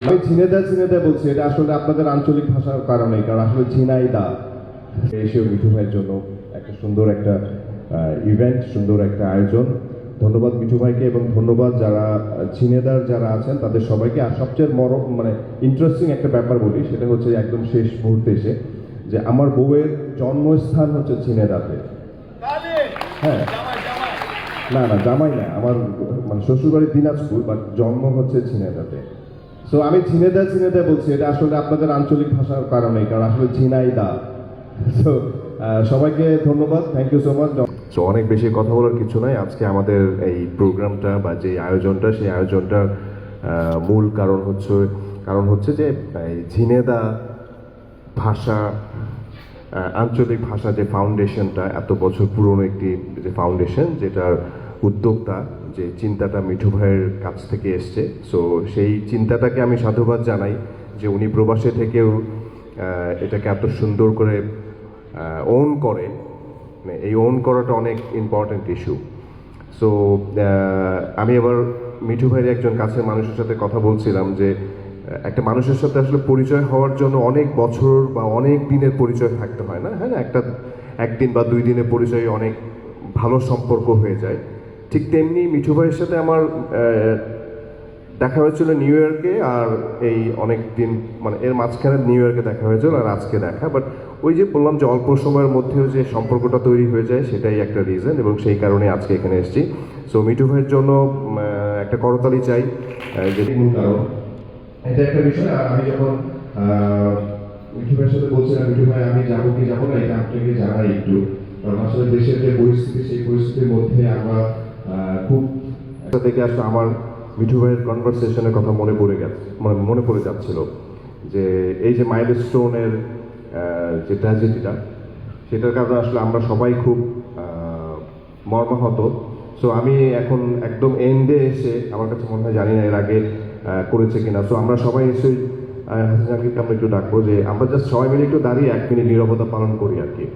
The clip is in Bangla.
আমি ঝিনেদা বলছি, এটা আসলে আপনাদের আঞ্চলিক ভাষার কারণে, কারণ আসলে ঝিনাইদা এসেও মিঠু ভাইয়ের জন্য একটা সুন্দর একটা ইভেন্ট, সুন্দর একটা আয়োজন। ধন্যবাদ মিঠু ভাইকে এবং ধন্যবাদ যারা ঝিনেদার যারা আছেন তাদের সবাইকে। আর সবচেয়ে মানে ইন্টারেস্টিং একটা ব্যাপার বলি, সেটা হচ্ছে একদম শেষ মুহূর্তে এসে যে আমার বউয়ের জন্মস্থান হচ্ছে ঝিনেদাতে। হ্যাঁ, না না জামাই না, আমার মানে শ্বশুরবাড়ি দিনাজপুর, বাট জন্ম হচ্ছে ঝিনেদাতে। সো আমি ঝিনেদা বলছি, এটা আসলে আপনাদের আঞ্চলিক ভাষার কারণে, কারণ আসলে ঝিনাইদা। সো সবাইকে ধন্যবাদ, thank you so much. So অনেক বেশি কথা বলার কিছু নাই। আজকে আমাদের এই প্রোগ্রামটা বা যে আয়োজনটা, সেই আয়োজনটার মূল কারণ হচ্ছে যে এই ঝিনেদা ভাষা, আঞ্চলিক ভাষা যে ফাউন্ডেশনটা, এত বছর পুরনো একটি যে ফাউন্ডেশন, যেটার উদ্যোক্তা যে চিন্তাটা মিঠু ভাইয়ের কাছ থেকে এসছে। সো সেই চিন্তাটাকে আমি সাধুবাদ জানাই যে উনি প্রবাসে থেকেও এটাকে এত সুন্দর করে ওন করে। মানে এই ওন করাটা অনেক ইম্পর্ট্যান্ট ইস্যু। সো আমি এবার মিঠু ভাইয়ের একজন কাছের মানুষের সাথে কথা বলছিলাম যে একটা মানুষের সাথে আসলে পরিচয় হওয়ার জন্য অনেক বছর বা অনেক দিনের পরিচয় থাকতে হয় না, হ্যাঁ, একটা একদিন বা 2 দিনের পরিচয় অনেক ভালো সম্পর্ক হয়ে যায়। ঠিক তেমনি মিঠু ভাইয়ের সাথে আমার দেখা হয়েছিল নিউ ইয়র্কে, আর এই অনেক দিন মানে এর মাঝখানে নিউ ইয়র্কে দেখা হয়েছিল, আর আজকে দেখা। বাট ওই যে বললাম যে অল্প সময়ের মধ্যেও যে সম্পর্কটা তৈরি হয়ে যায়, সেটাই একটা রিজন, এবং সেই কারণে আজকে এখানে এসেছি। সো মিঠু ভাইয়ের জন্য একটা করতালি চাই, যেটি মূল কারণ। এটা একটা বিষয়। আর আমি যখন মিঠু ভাইয়ের সাথে বলছিলাম, মিঠু ভাই আমি যাবো কি যাবো না, এটা আপনাকে জানাই একটু, কারণ আসলে দেশের যে পরিস্থিতি, সেই পরিস্থিতির মধ্যে আমরা খুব থেকে আসলে আমার মিঠু ভাইয়ের কনভারসেশনের কথা মনে পড়ে যাচ্ছিল যে এই যে মাইলস্টোনের যে ট্র্যাজেডিটা, সেটার কারণে আসলে আমরা সবাই খুব মর্মাহত। সো আমি এখন একদম এন্ডে এসে, আমার কাছে মনে হয়, জানি না এর আগে করেছে কিনা, সো আমরা সবাই এসে হাসান জাহাঙ্গীরকে আমরা একটু ডাকবো যে আমরা জাস্ট সবাই মিলে একটু দাঁড়িয়ে 1 মিনিট নীরবতা পালন করি আর কি।